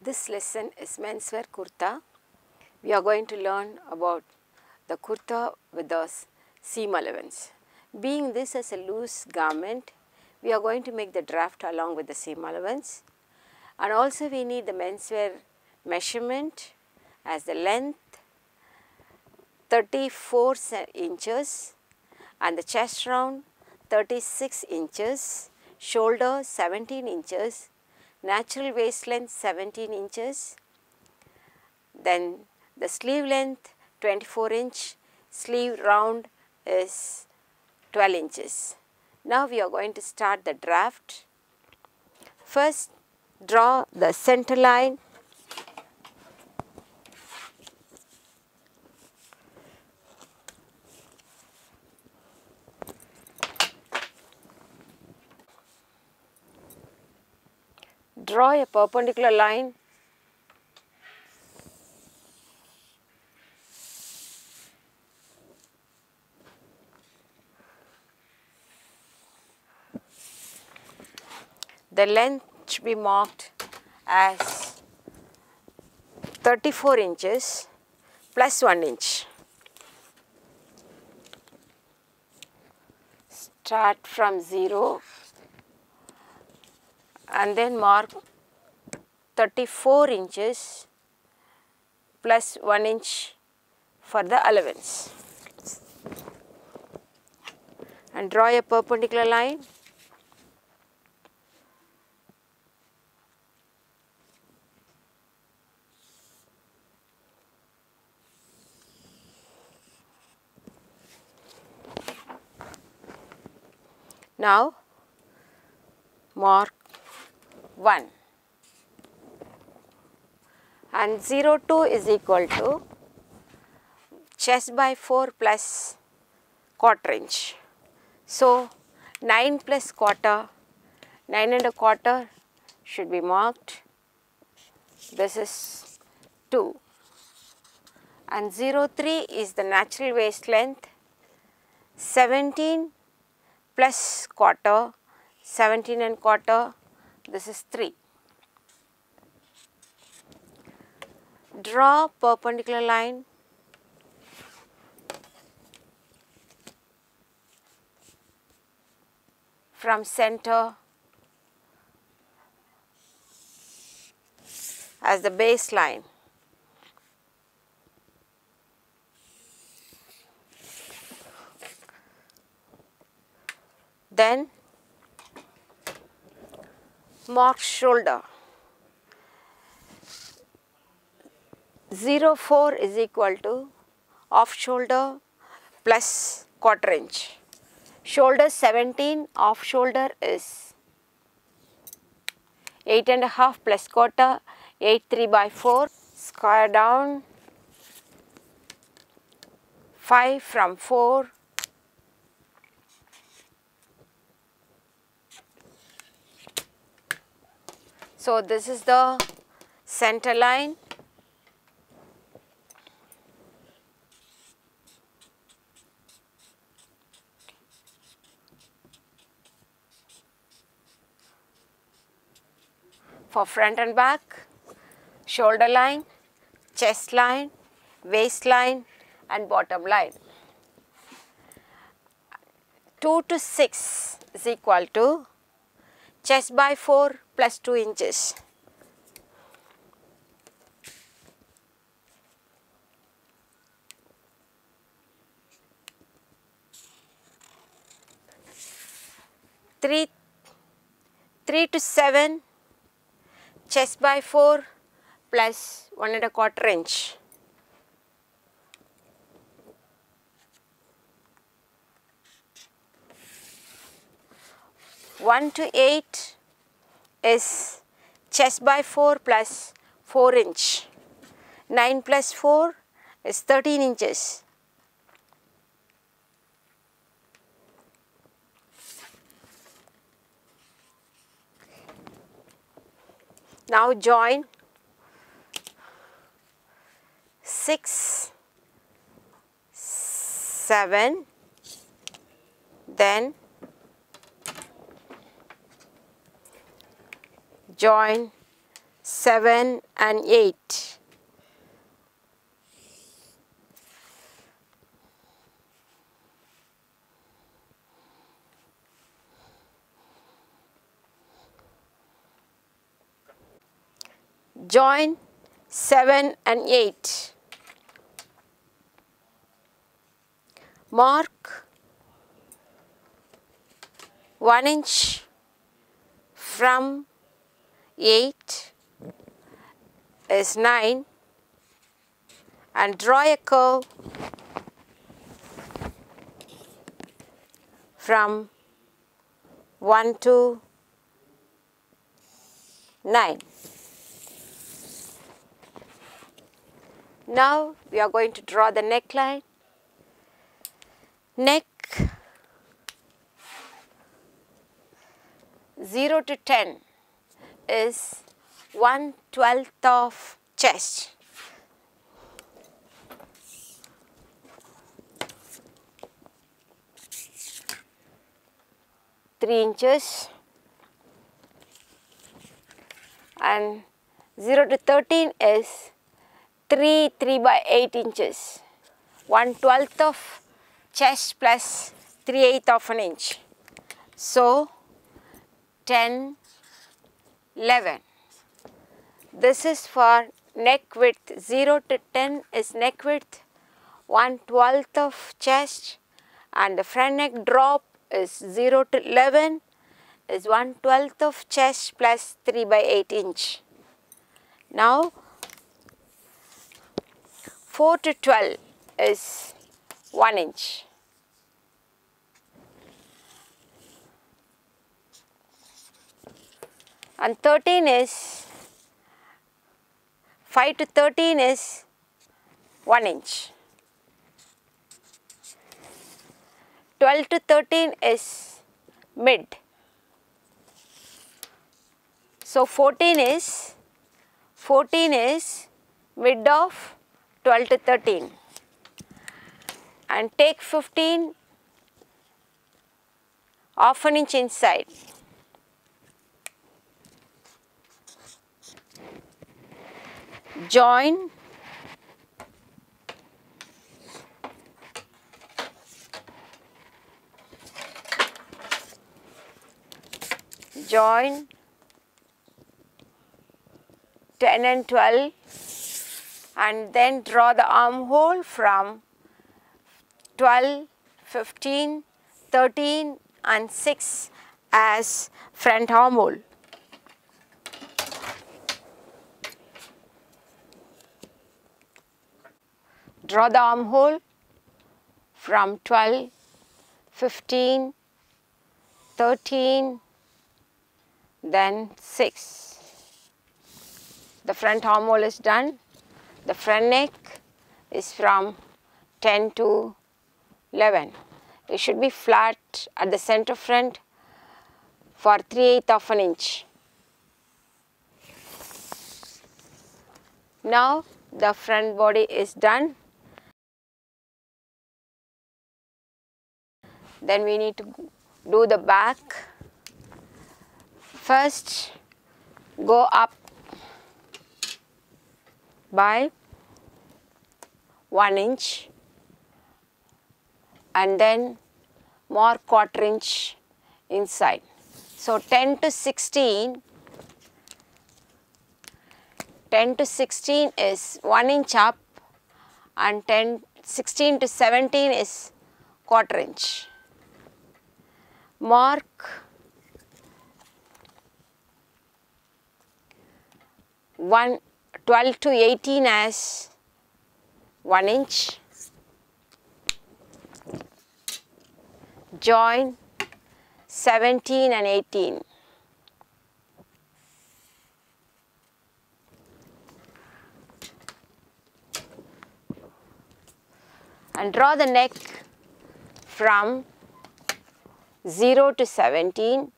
This lesson is menswear kurta. We are going to learn about the kurta with the seam allowance. Being this as a loose garment, we are going to make the draft along with the seam allowance. And also we need the menswear measurement as the length 34 inches and the chest round 36 inches, shoulder 17 inches, natural waist length 17 inches, then the sleeve length 24 inch, sleeve round is 12 inches. Now we are going to start the draft. First draw the center line . Draw a perpendicular line . The length should be marked as 34 inches plus 1 inch. Start from 0 and then mark 34 inches plus 1 inch for the allowance and draw a perpendicular line . Now mark 1 and 0.2 is equal to chest by 4 plus quarter inch. So 9 plus quarter, 9.25 should be marked. This is 2 and 0.3 is the natural waist length, 17 plus quarter, 17.25, this is 3. Draw perpendicular line . From center as the baseline. Then mark shoulder. 0.4 is equal to off shoulder plus quarter inch. Shoulder 17, off shoulder is 8.5 plus quarter, 8/3/4. Square down 5 from 4. So this is the center line . For front and back, shoulder line, chest line, waist line and bottom line. 2 to 6 is equal to chest by 4 plus 2 inches. Three to 7 chest by 4 plus 1.25 inch. 1 to 8 is chest by 4 plus 4 inch. 9 plus 4 is 13 inches. Now join 6, 7, then join 7 and 8. Join 7 and 8. Mark 1 inch from 8 is 9 and draw a curve from 1 to 9. Now we are going to draw the neckline. Neck 0 to 10 is 1/12 of chest. Three inches, and 0 to 13 is 3/8 inches. 1/12 of chest plus 3/8 of an inch. So 10, 11. This is for neck width. 0 to 10 is neck width, 1/12 of chest, and the front neck drop is 0 to 11 is 1/12 of chest plus 3/8 inch. Now 4 to 12 is 1 inch. And 13 is 5 to 13 is 1 inch. 12 to 13 is mid. So 14 is mid of 12 to 13. And take 15 half an inch inside. Join join 10 and 12 and then draw the armhole from 12, 15, 13 and 6 as front armhole. Draw the armhole from 12, 15, 13, then 6. The front armhole is done. The front neck is from 10 to 11. It should be flat at the center front for 3/8 of an inch. Now the front body is done. Then we need to do the back. First, go up by 1 inch and then mark 1/4 inch inside. So 10 to 16 is 1 inch up and 16 to 17 is 1/4 inch. Mark 12 to 18 as 1 inch. Join 17 and 18. And draw the neck from 0 to 17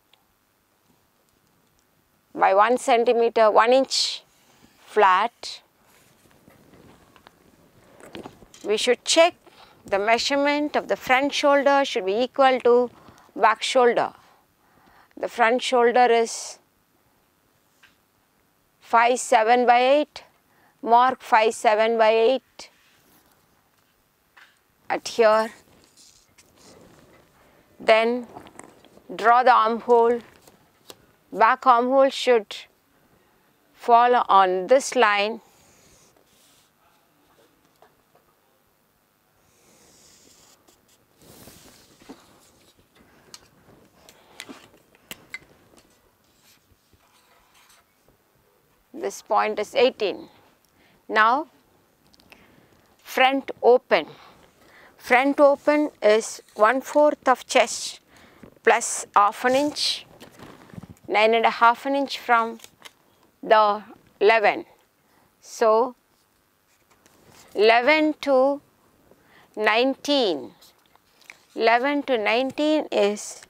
by 1 centimeter, 1 inch flat. We should check the measurement of the front shoulder should be equal to back shoulder. The front shoulder is 5 7 by 8, mark 5 7 by 8 at here. Then draw the armhole. Back armhole should fall on this line. This point is 18. Now front open. Front open is 1/4 of chest plus half an inch, 9.5 inch from the 11. So 11 to 19. 11 to 19 is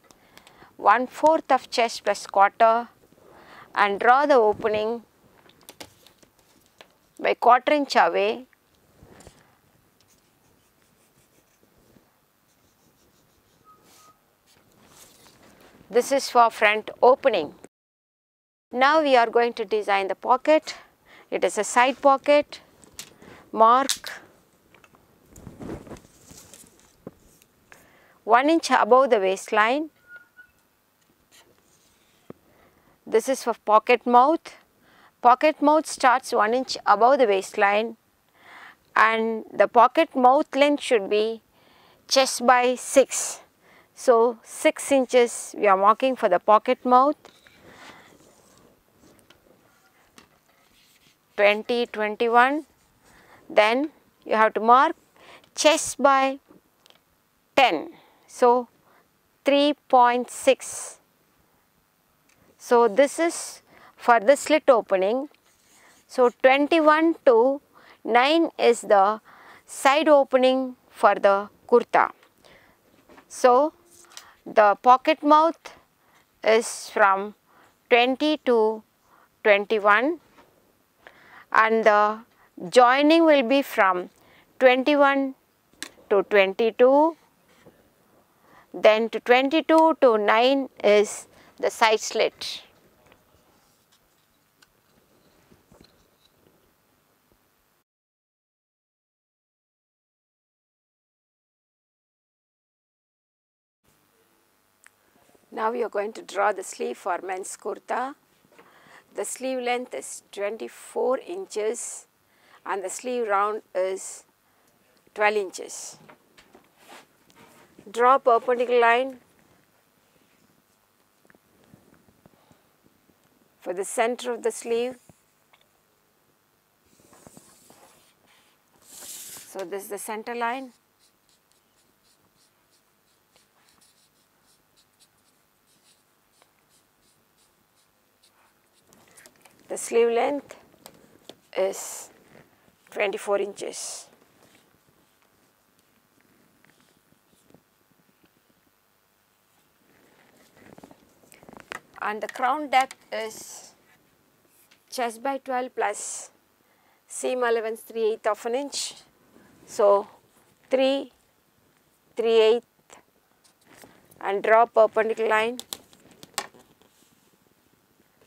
1/4 of chest plus quarter, and draw the opening by 1/4 inch away. This is for front opening. Now we are going to design the pocket. It is a side pocket. Mark 1 inch above the waistline. This is for pocket mouth. Pocket mouth starts 1 inch above the waistline, and the pocket mouth length should be chest by 6. So 6 inches we are marking for the pocket mouth. 20, 21. Then you have to mark chest by 10. So 3.6. So this is for the slit opening. So 21 to 9 is the side opening for the kurta. So the pocket mouth is from 20 to 21, and the joining will be from 21 to 22, then to 22 to 9 is the side slit. Now we are going to draw the sleeve for men's kurta. The sleeve length is 24 inches and the sleeve round is 12 inches. Draw perpendicular line for the center of the sleeve. So this is the center line. The sleeve length is 24 inches. And the crown depth is chest by 12 plus seam allowance 3/8 of an inch. So 3/8 and draw perpendicular line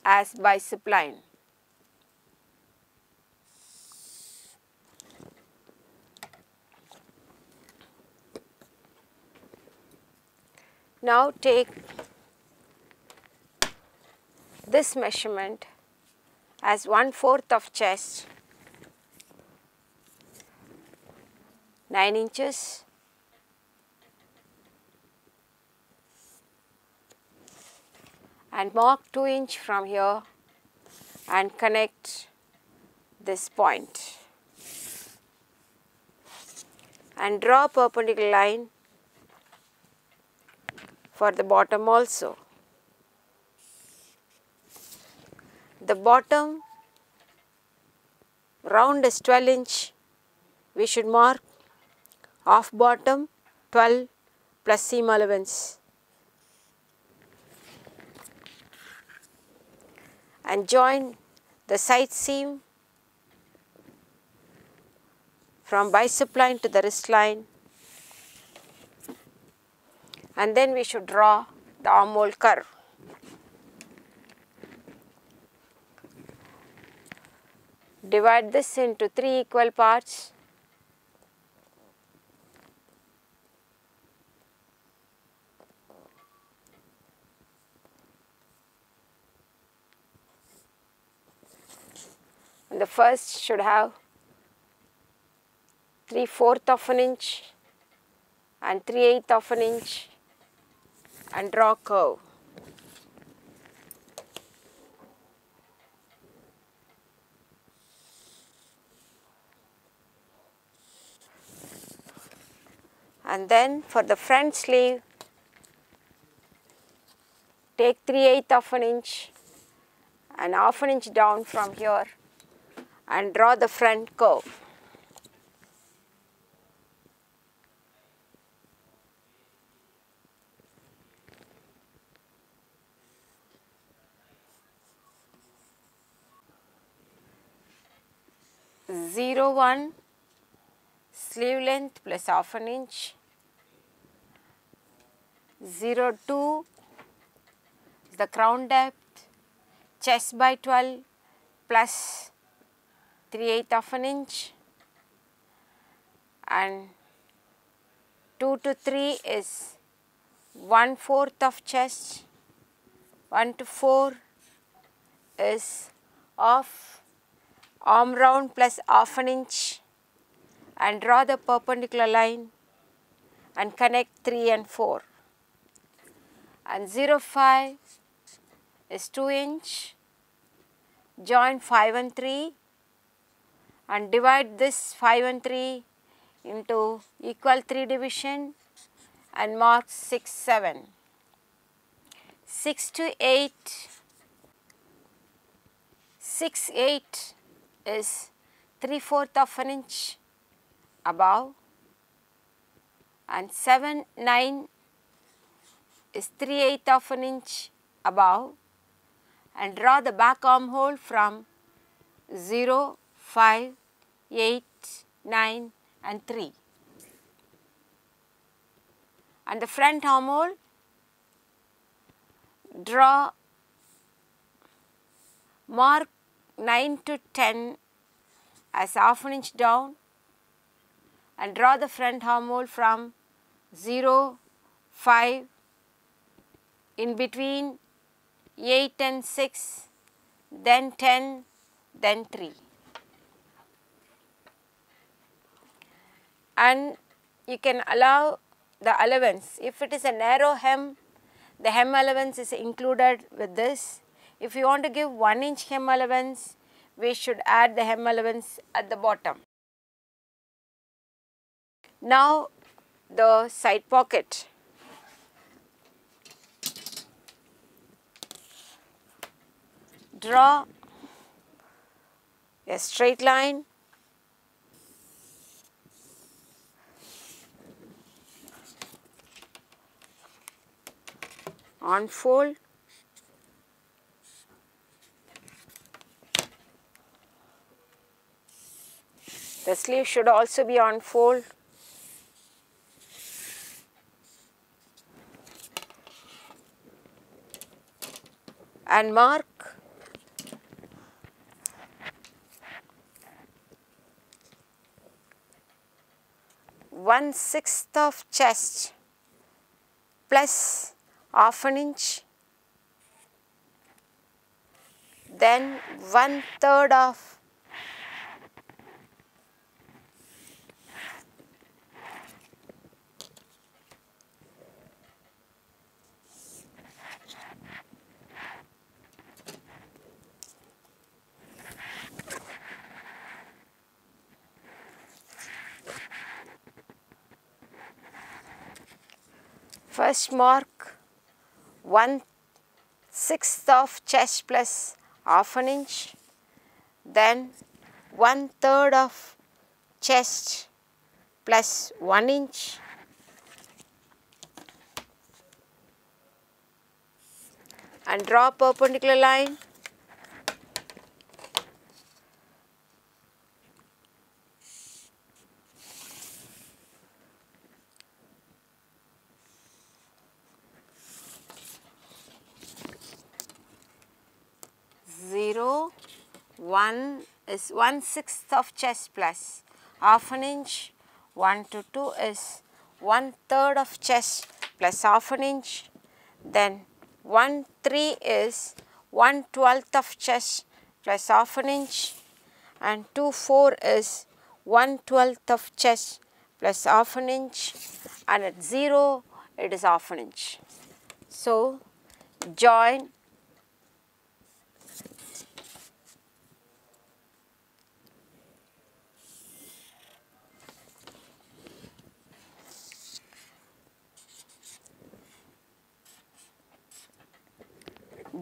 as bicep line. Now take this measurement as 1/4 of chest, 9 inches, and mark 2 inch from here and connect this point and draw perpendicular line for the bottom also. The bottom round is 12 inch. We should mark half bottom 12 plus seam allowance and join the side seam from bicep line to the wrist line, and then we should draw the armhole curve. Divide this into 3 equal parts. And the first should have 3/4 of an inch and 3/8 of an inch, and draw curve. And then for the front sleeve, take 3/8 of an inch and half an inch down from here and draw the front curve. Zero 1 sleeve length plus half an inch, 0.2 is the crown depth, chest by 12 plus 3/8 of an inch, and 2 to 3 is 1/4 of chest, 1 to 4 is of arm round plus half an inch, and draw the perpendicular line and connect 3 and 4. And 0.5 is 2 inch, join 5 and 3 and divide this 5 and 3 into equal 3 division and mark 6, 7. 6 to 8, 6, 8 is 3/4 of an inch above, and 7, 9 is 3/8 of an inch above, and draw the back armhole from 0, 5, 8, 9 and 3. And the front armhole, draw, mark 9 to 10 as half an inch down and draw the front armhole from 0, 5, in between 8 and 6, then 10, then 3. And you can allow the allowance. If it is a narrow hem, the hem allowance is included with this. If you want to give 1 inch hem allowance, we should add the hem allowance at the bottom. Now the side pocket. Draw a straight line, unfold, the sleeve should also be unfold, and mark 1/6 of chest plus half an inch, then 1/3 of first mark 1/6 of chest plus half an inch, then 1/3 of chest plus 1 inch, and draw perpendicular line. Zero, 1, is 1/6 of chest plus half an inch. 1 to 2 is 1/3 of chest plus half an inch. Then 1/3 is 1/12 of chest plus half an inch, and 2/4 is 1/12 of chest plus half an inch, and at 0 it is half an inch. So, join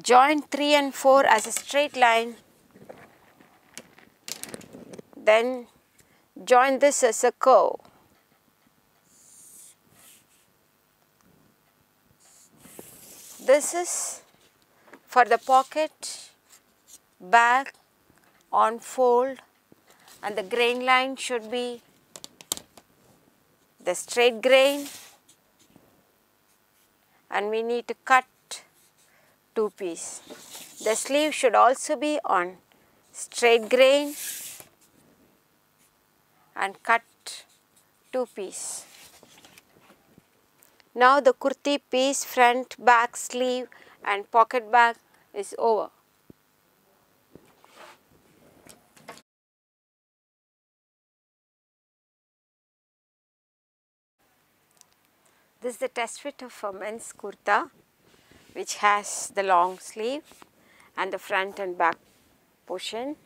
join 3 and 4 as a straight line, then join this as a curve. This is for the pocket, back, on fold, and the grain line should be the straight grain, and we need to cut 2 piece. The sleeve should also be on straight grain and cut 2 piece. Now the kurti piece, front, back, sleeve and pocket bag is over. This is the test fit of a men's kurta, which has the long sleeve and the front and back portion,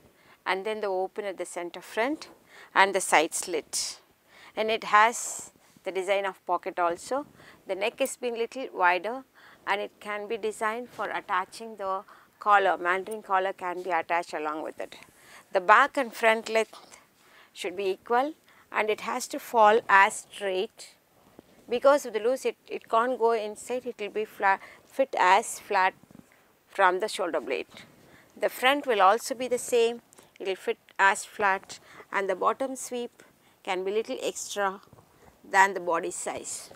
and then the open at the center front and the side slit, and it has the design of pocket also. The neck is been little wider, and it can be designed for attaching the collar. Mandarin collar can be attached along with it. The back and front length should be equal, and it has to fall as straight. Because of the loose, it can't go inside, it will be flat, fit as flat from the shoulder blade. The front will also be the same, it will fit as flat, and the bottom sweep can be little extra than the body size.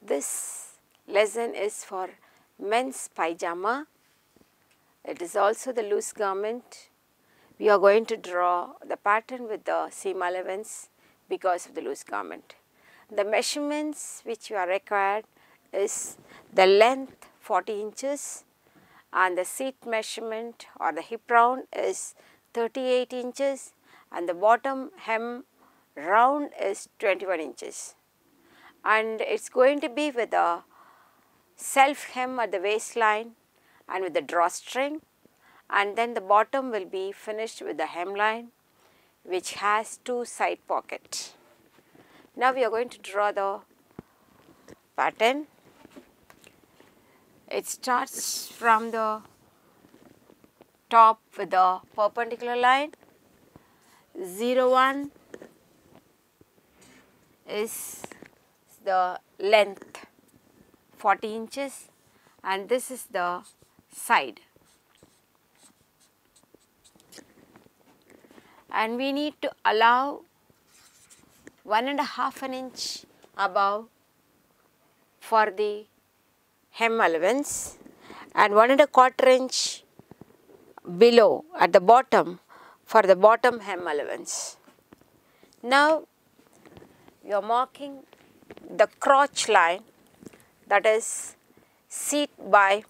This lesson is for men's pajama. It is also the loose garment. We are going to draw the pattern with the seam allowance because of the loose garment. The measurements which you are required is the length 40 inches and the seat measurement or the hip round is 38 inches and the bottom hem round is 21 inches. And it is going to be with a self hem at the waistline and with the drawstring, and then the bottom will be finished with the hemline which has 2 side pockets. Now we are going to draw the pattern. It starts from the top with the perpendicular line. 0, 1 is the length 40 inches and this is the side, and we need to allow 1.5 inch above for the hem allowance and 1.25 inch below at the bottom for the bottom hem allowance. Now you are marking the crotch line, that is seat by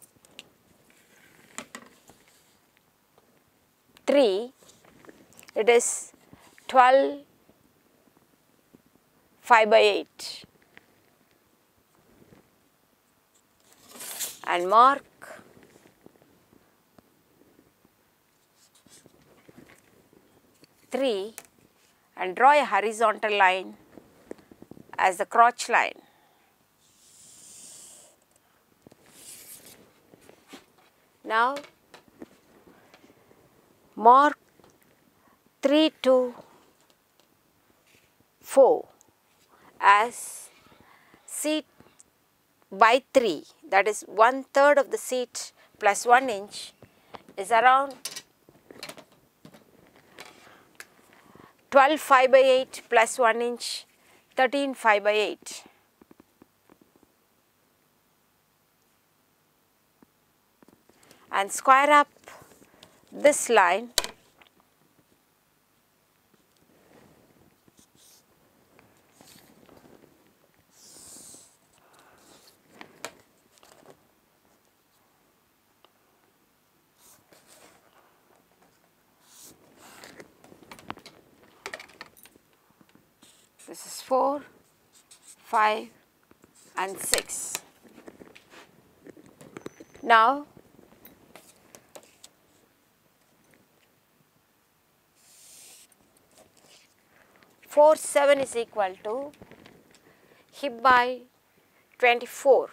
3, it is 12 5/8, and mark three and draw a horizontal line as the crotch line. Now mark 3 to 4 as seat by 3, that is 1/3 of the seat plus 1 inch is around 12 5/8 plus 1 inch, 13 5/8. and square up this line this is 4, 5 and 6. Now, four 7 is equal to hip by 24.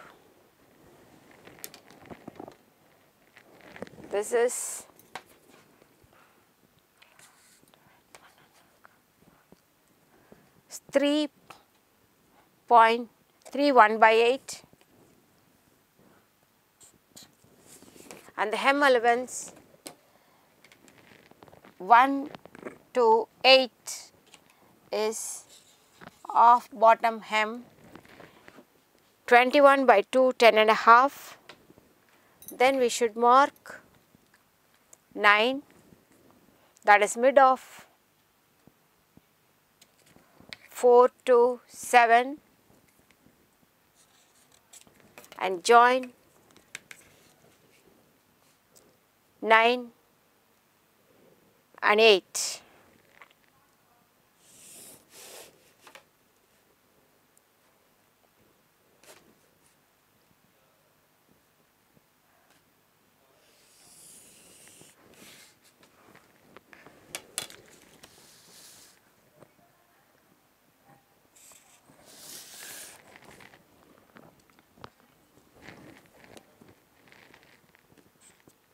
This is 3.31 by 8 and the hem allowance 1 to 8 is of bottom hem 21 by 2 10.5. Then we should mark 9, that is mid of 4 to 7 and join 9 and 8.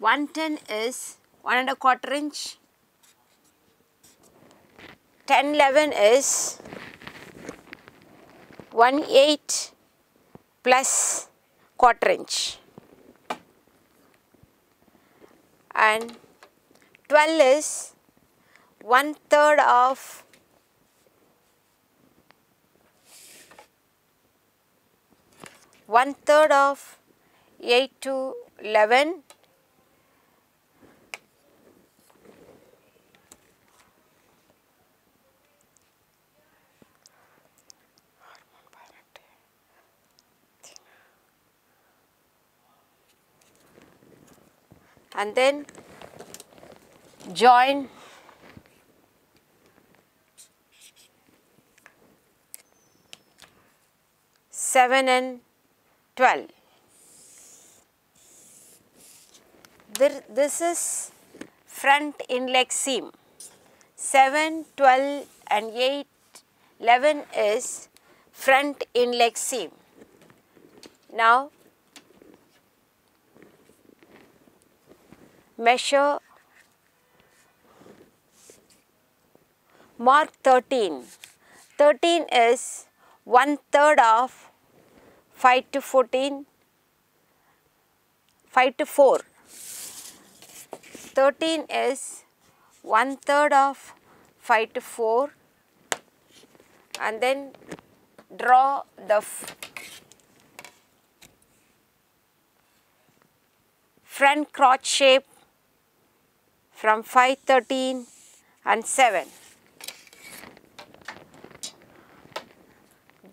One 10 is 1.25 inch, 10-11 is 1/8 plus 1/4 inch and 12 is 1/3 of 8 to 11 . And then join 7 and 12. This is front inleg seam. 7, 12 and 8, 11 is front inleg seam. Now measure, mark 13. 13 is 1/3 of 5 to 14, 5 to 4. 13 is 1/3 of 5 to 4 and then draw the front crotch shape from 5, 13 and 7.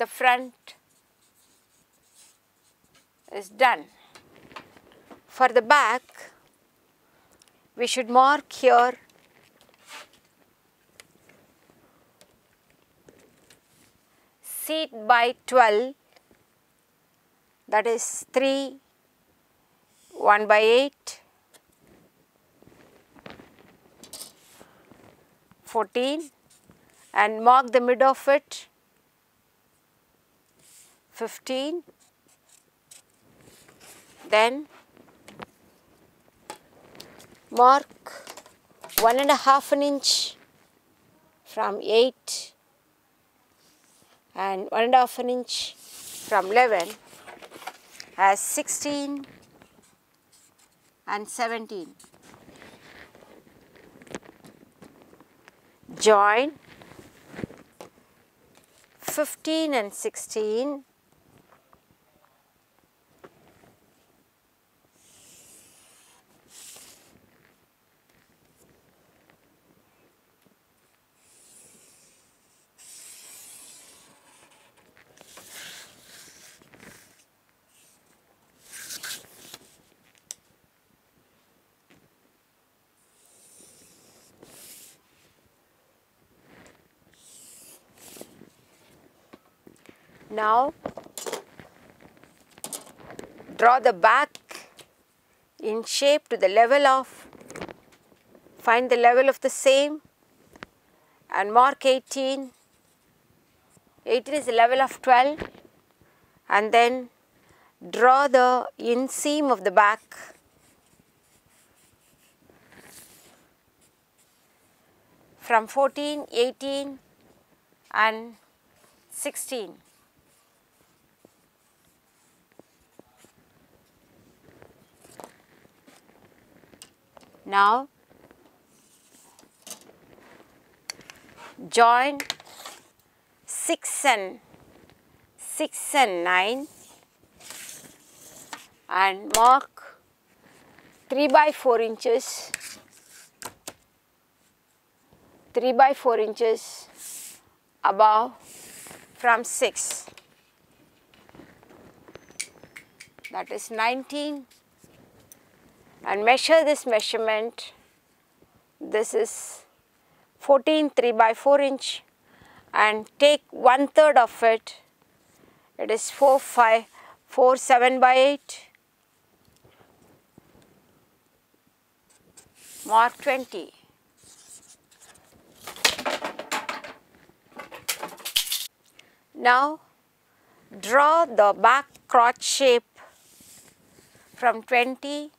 The front is done. For the back, we should mark here seat by 12, that is 3, 1 by 8, 14 and mark the mid of it 15, then mark 1.5 inch from 8 and 1.5 inch from 11 as 16 and 17. Join 15 and 16 Now draw the back in shape to the level of, find the level of the same and mark 18. 18 is the level of 12, and then draw the inseam of the back from 14, 18 and 16. Now join 6 and 9 and mark 3 by 4 inches, 3 by 4 inches above from 6, that is 19, and measure this measurement. This is 14 3 by 4 inch, and take 1/3 of it. It is 4 7 by 8. Mark 20. Now draw the back crotch shape from 20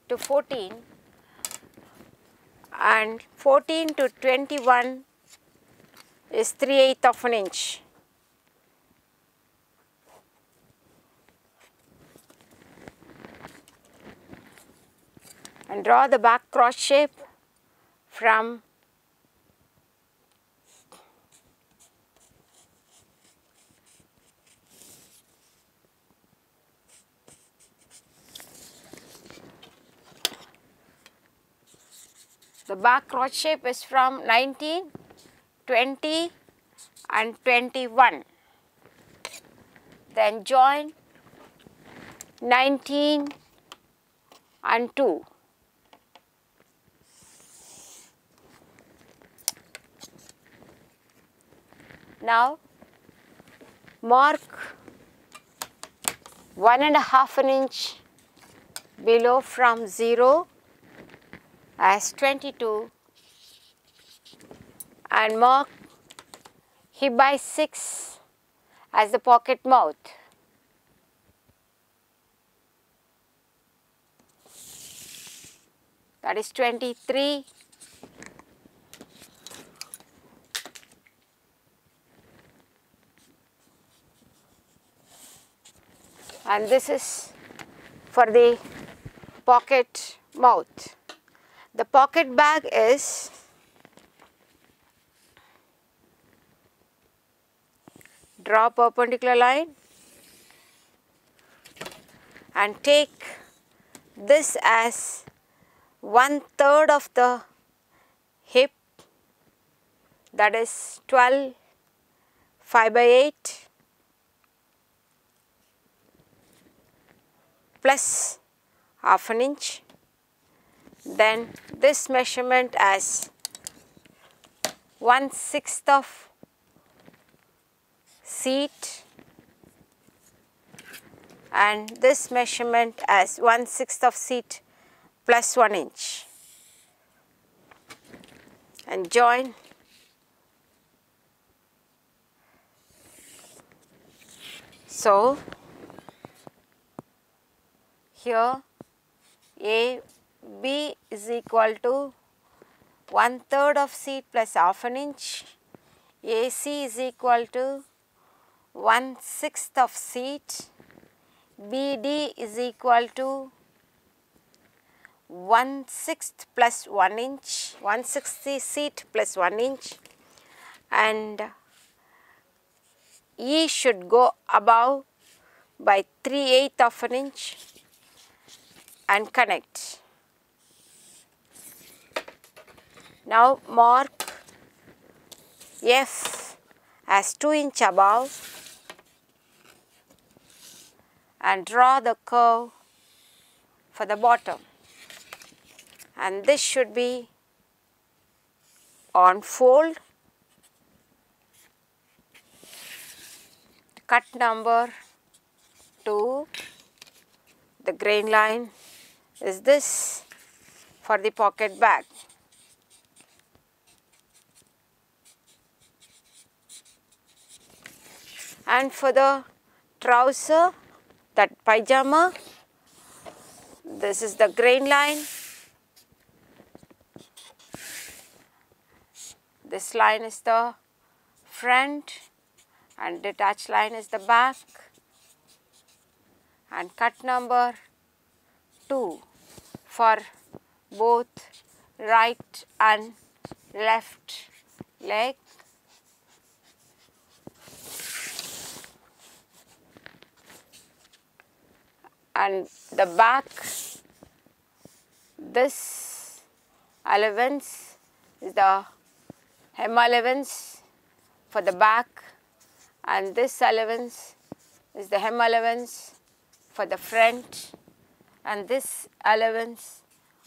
to 14, and 14 to 21 is 3/8 of an inch. And draw the back cross shape from the back cross shape is from 19, 20 and 21. Then join 19 and 2. Now mark 1.5 inch below from 0 as 22, and mark hip by 6 as the pocket mouth. That is 23. And this is for the pocket mouth. The pocket bag is draw perpendicular line and take this as 1/3 of the hip, that is 12 5 by 8 plus 1/2 inch. Then this measurement as 1/6 of seat, and this measurement as 1/6 of seat plus 1 inch, and join. So here AB is equal to 1/3 of seat plus 1/2 inch, AC is equal to 1/6 of seat, BD is equal to 1/6 plus 1 inch, 1/6 seat plus 1 inch, and E should go above by 3/8 of an inch and connect. Now mark F as 2 inch above and draw the curve for the bottom, and this should be on fold cut number 2, the grain line is this for the pocket bag. And for the trouser, that pajama, this is the grain line. This line is the front and detached line is the back. And cut number 2 for both right and left leg. And the back, this allowance is the hem allowance for the back, and this allowance is the hem allowance for the front, and this allowance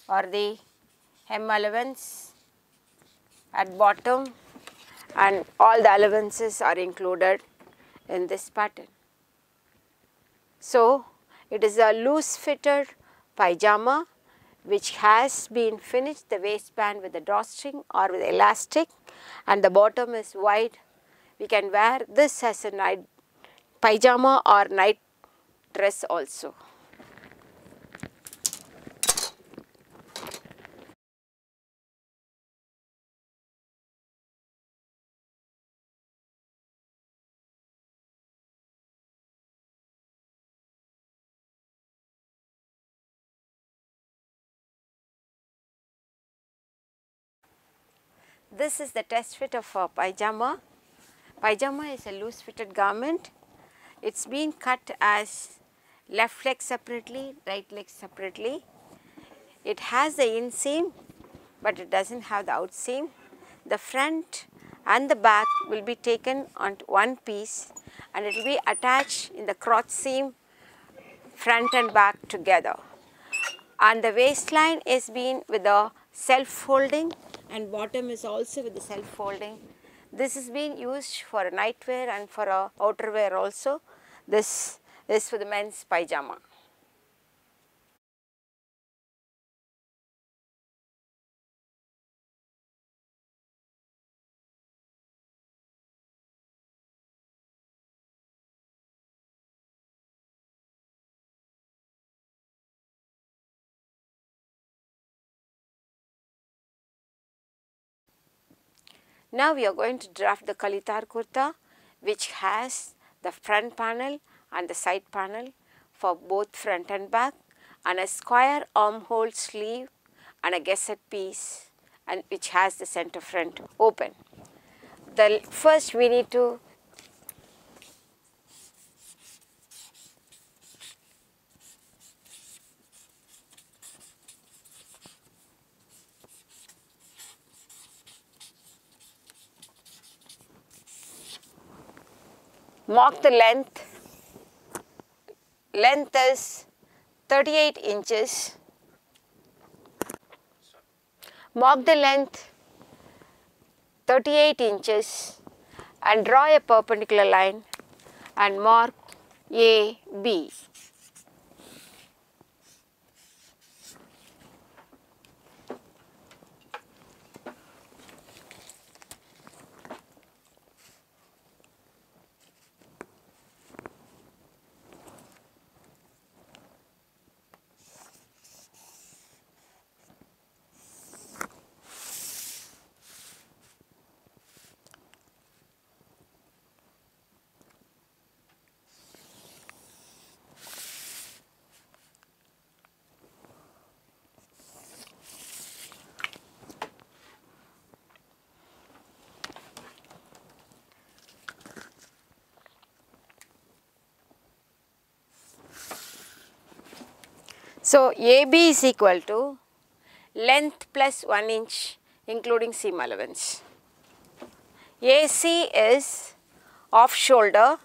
or the hem allowance at bottom, and all the allowances are included in this pattern. So, it is a loose fitted pajama which has been finished the waistband with the drawstring or with elastic, and the bottom is wide. We can wear this as a night pajama or night dress also. This is the test fit of a pajama. Pajama is a loose fitted garment. It's been cut as left leg separately, right leg separately. It has the inseam, but it doesn't have the outseam. The front and the back will be taken onto one piece, and it will be attached in the crotch seam front and back together. And the waistline is been with the self folding, and bottom is also with the self folding. This is being used for a nightwear and for a outerwear also. This is for the men's pajama. Now we are going to draft the Kalitar kurta, which has the front panel and the side panel for both front and back, and a square armhole sleeve and a gusset piece, and which has the center front open. First we need to mark the length. Length is 38 inches. Mark the length 38 inches and draw a perpendicular line and mark AB. So, AB is equal to length plus 1 inch including seam allowance. AC is off shoulder,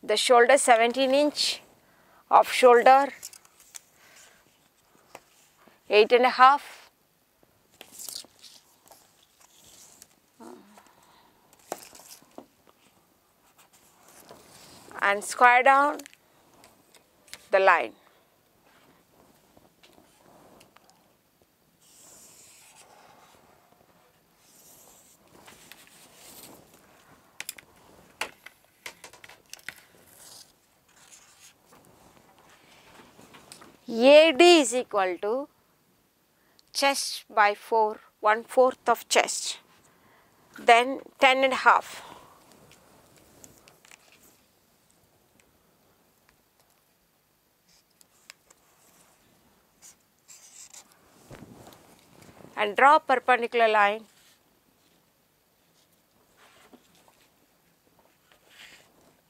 the shoulder 17 inch, off shoulder 8.5, and square down the line. AD is equal to chest by 4, 1/4 of chest, then 10.5. And draw a perpendicular line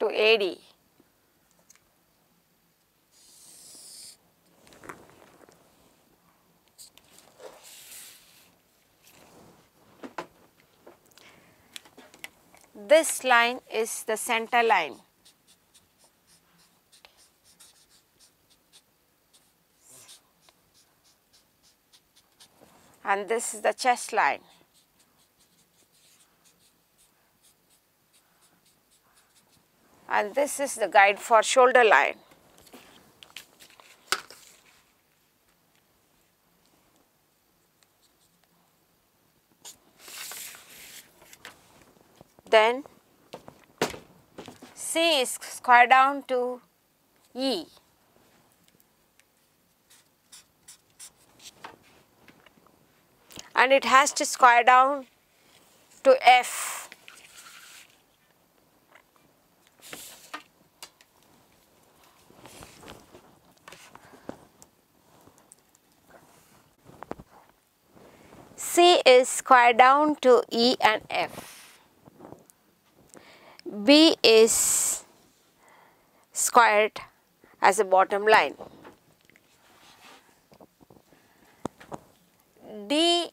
to AD. This line is the center line. And this is the chest line. And this is the guide for shoulder line. Then C is square down to E. And it has to square down to F. C is square down to E and F. B is squared as a bottom line. D,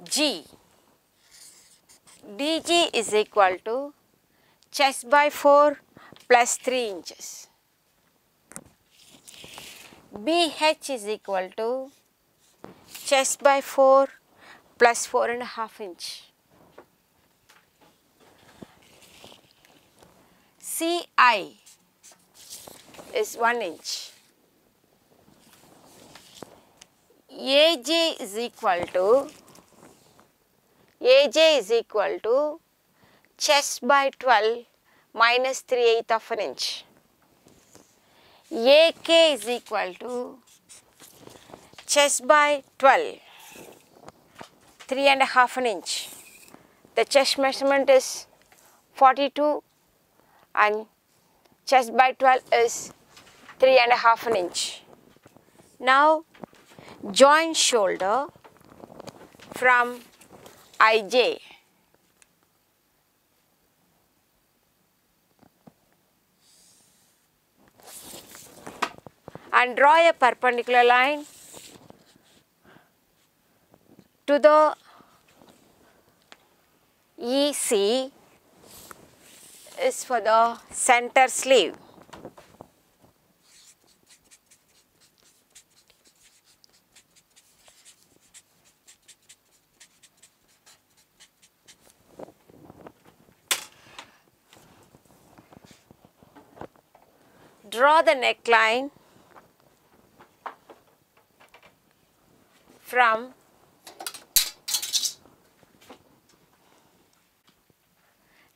G. DG is equal to chest by 4 plus 3 inches. BH is equal to chest by 4 plus 4.5 inch. CI is 1 inch. AJ is equal to chest by 12 minus 3/8 of an inch. AK is equal to chest by 12, 3.5 an inch. The chest measurement is 42 and chest by 12 is 3.5 an inch. Now join shoulder from IJ. And draw a perpendicular line to the EC is for the center sleeve. Draw the neckline from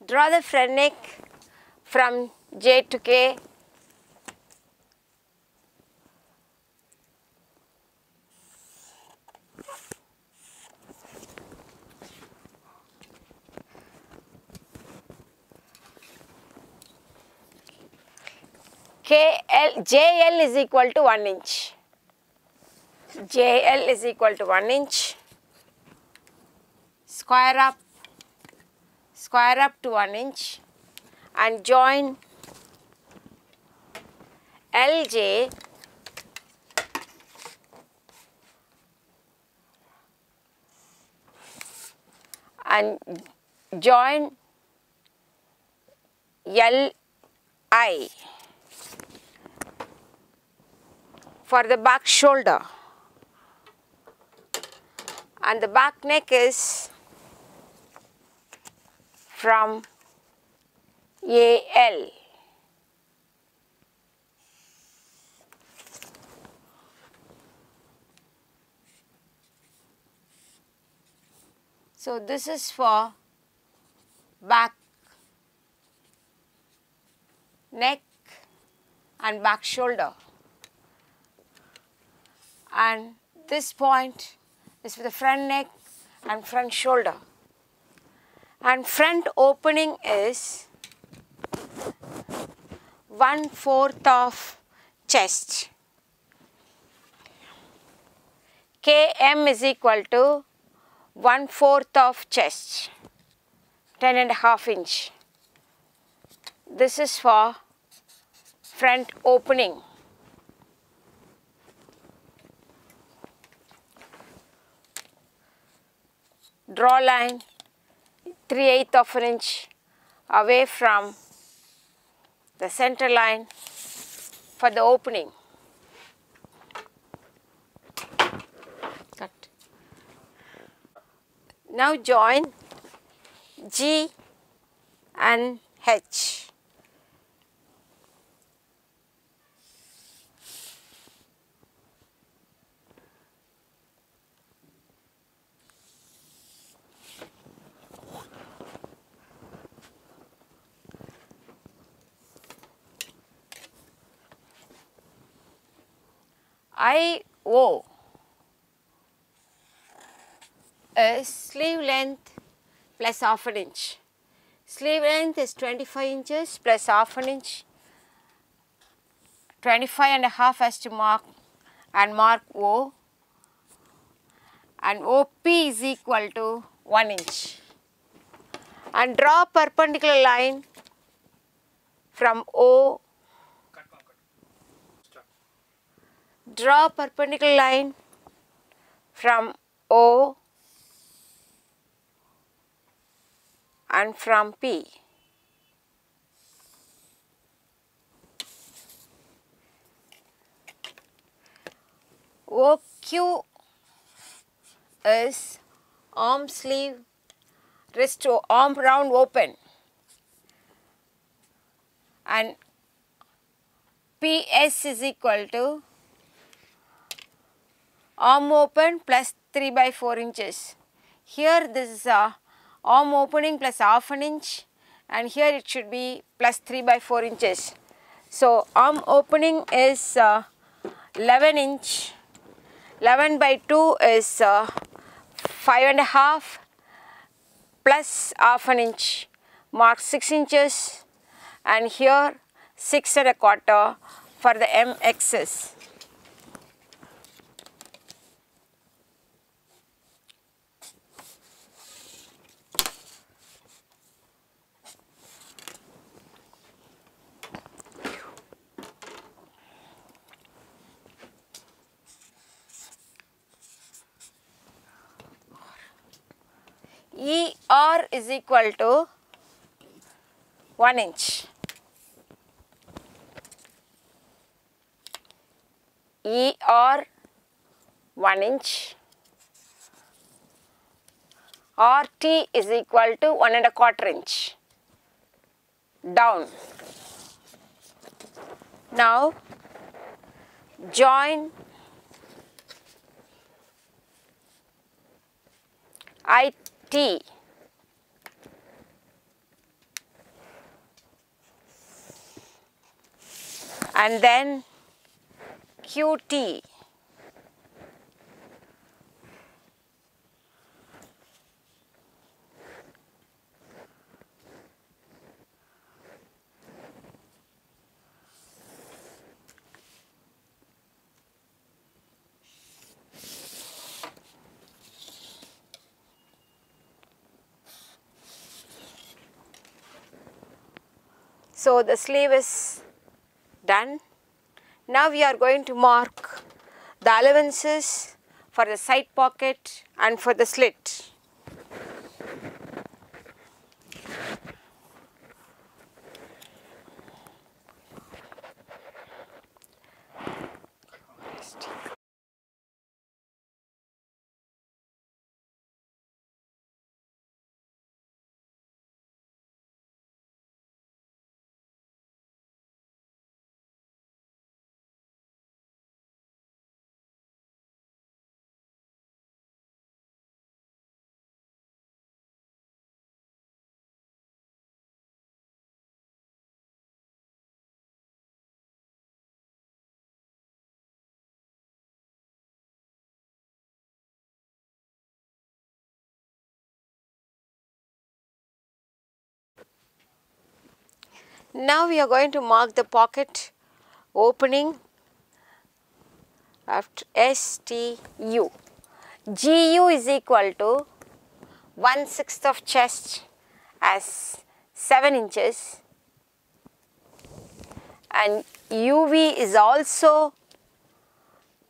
draw the front neck from J to K. JL is equal to 1 inch. JL is equal to 1 inch. Square up to 1 inch and join LJ and join LI for the back shoulder, and the back neck is from AL. So, this is for back, neck and back shoulder, and this point is for the front neck and front shoulder, and front opening is 1/4 of chest. Km is equal to 1/4 of chest, 10.5 inch. This is for front opening. Draw line 3/8 of an inch away from the center line for the opening. Cut. Now join G and H. IO is sleeve length plus half an inch. Sleeve length is 25 inches plus half an inch. 25.5 has to mark and mark O, and OP is equal to 1 inch. And draw perpendicular line from O. Draw perpendicular line from O and from P. OQ is arm sleeve, wrist arm round open, and PS is equal to arm open plus 3/4 inches. Here this is a arm opening plus half an inch, and here it should be plus 3/4 inches. So, arm opening is 11 inch, 11/2 is 5.5 plus half an inch, mark 6 inches, and here 6.25 for the MXS. ER is equal to 1 inch. ER 1 inch. RT is equal to 1.25 inch. Down. Now join IT and then QT. So, the sleeve is done. Now, we are going to mark the allowances for the side pocket and for the slit. Now we are going to mark the pocket opening after STU. GU is equal to 1/6 of chest as 7 inches, and UV is also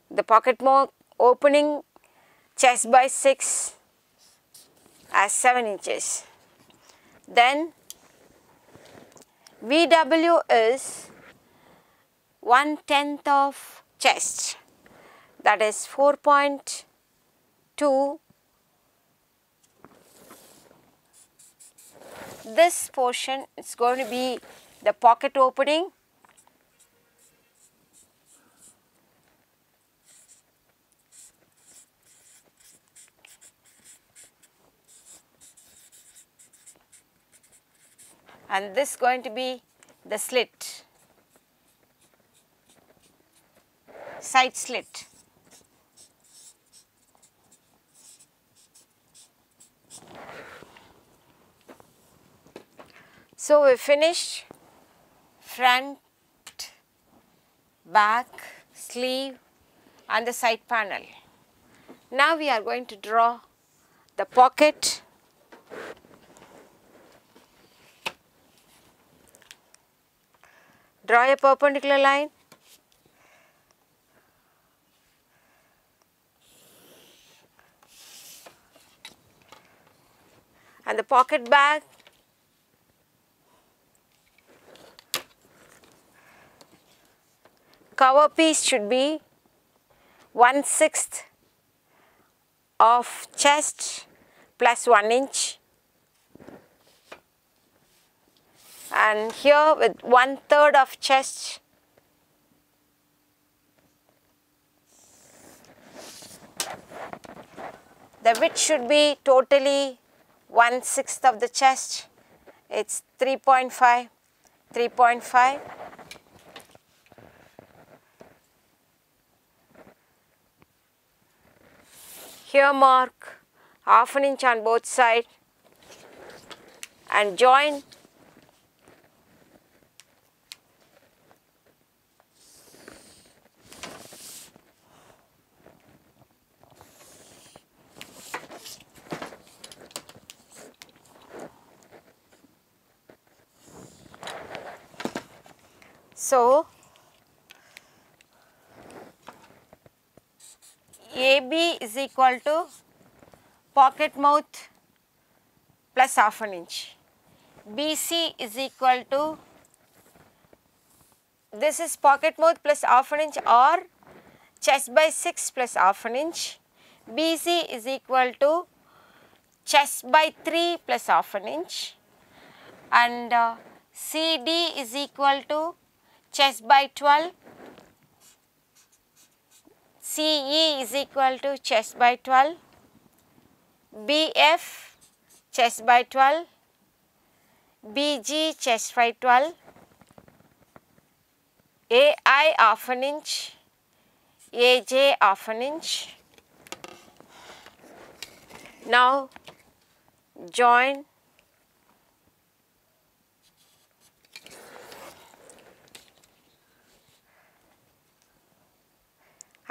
the pocket opening chest by 6 as 7 inches. Then VW is 1/10 of chest, that is 4.2. This portion is going to be the pocket opening, and this is going to be the slit, side slit. So we finished front, back, sleeve and the side panel. Now we are going to draw the pocket. Draw a perpendicular line. And the pocket bag. Cover piece should be 1/6 of chest plus 1 inch. And here with 1/3 of chest. The width should be totally 1/6 of the chest. It's 3.5, 3.5. Here mark 1/2 inch on both sides and join so AB is equal to pocket mouth plus 1/2 inch. BC is equal to, this is pocket mouth plus 1/2 inch or chest by 6 plus 1/2 inch. BC is equal to chest by 3 plus 1/2 inch, and CD is equal to chest by 12. CE is equal to chest by 12, BF chest by 12, BG chest by 12, AI 1/2 inch, AJ 1/2 inch. Now join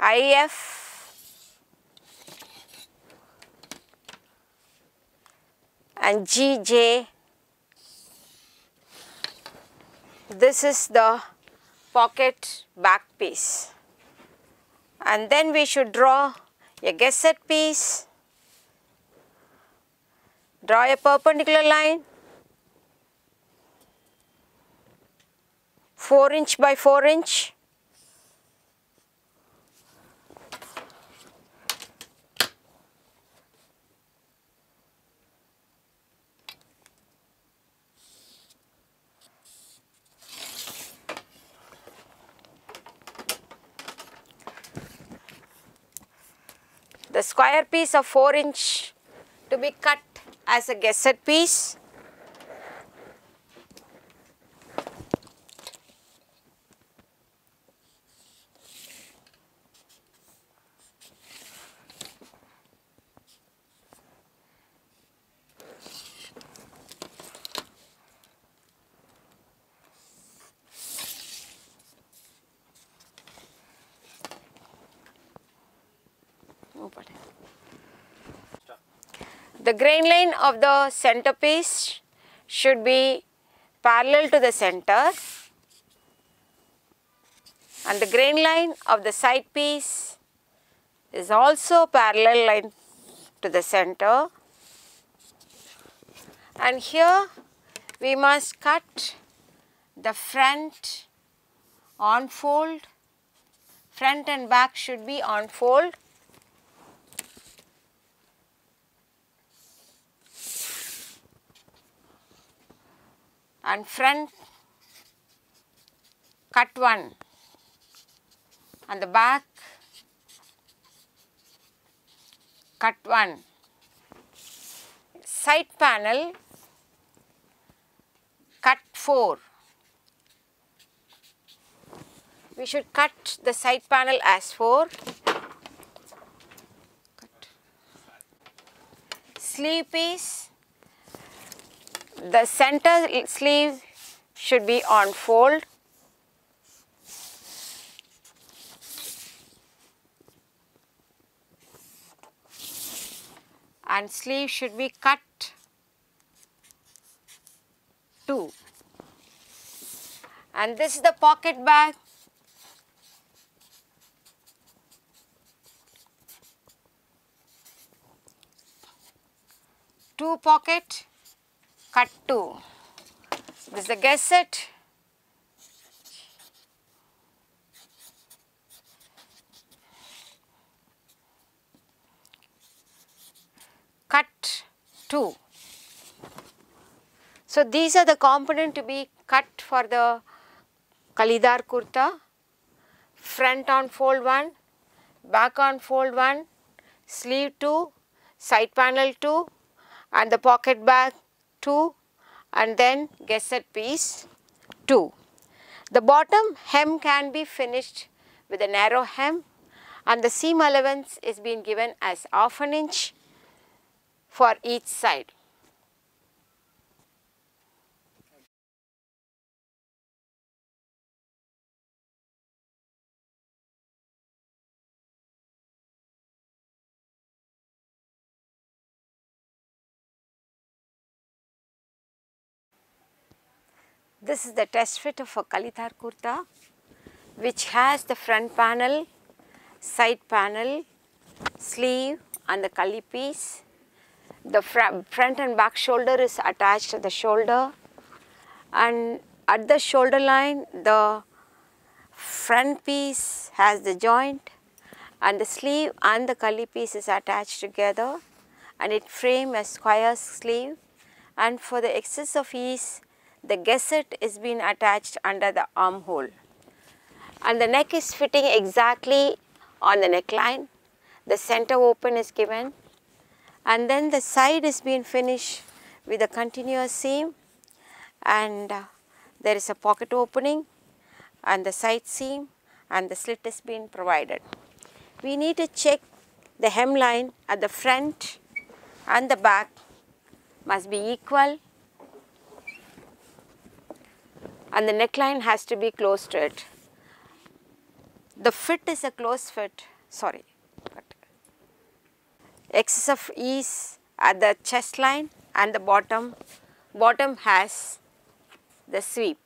IF and GJ. This is the pocket back piece, and then we should draw a gusset piece. Draw a perpendicular line, 4 inch by 4 inch. The square piece of 4 inch to be cut as a gusset piece. The grain line of the centerpiece should be parallel to the center, and the grain line of the side piece is also parallel line to the center. And here we must cut the front on fold. Front and back should be on fold. And front cut one, and the back cut one. Side panel cut 4. We should cut the side panel as 4. Cut. Sleeve piece, the center sleeve should be on fold. And sleeve should be cut 2. And this is the pocket bag. Two pocket, cut 2. This is the gusset. Cut 2. So these are the components to be cut for the Kalidar kurta. Front on fold 1, back on fold 1, sleeve 2, side panel 2, and the pocket bag 2, and then gusset piece 2. The bottom hem can be finished with a narrow hem, and the seam allowance is being given as half an inch for each side. This is the test fit of a Kalidar kurta, which has the front panel, side panel, sleeve and the kali piece. The front and back shoulder is attached to the shoulder, and at the shoulder line the front piece has the joint, and the sleeve and the kali piece is attached together, and it frames a square sleeve. And for the excess of ease, the gusset is being attached under the armhole, and the neck is fitting exactly on the neckline. The center open is given, and then the side is being finished with a continuous seam, and there is a pocket opening and the side seam, and the slit is being provided. We need to check the hemline at the front and the back must be equal, and the neckline has to be close to it. The fit is a close fit, excess of ease at the chest line, and the bottom has the sweep.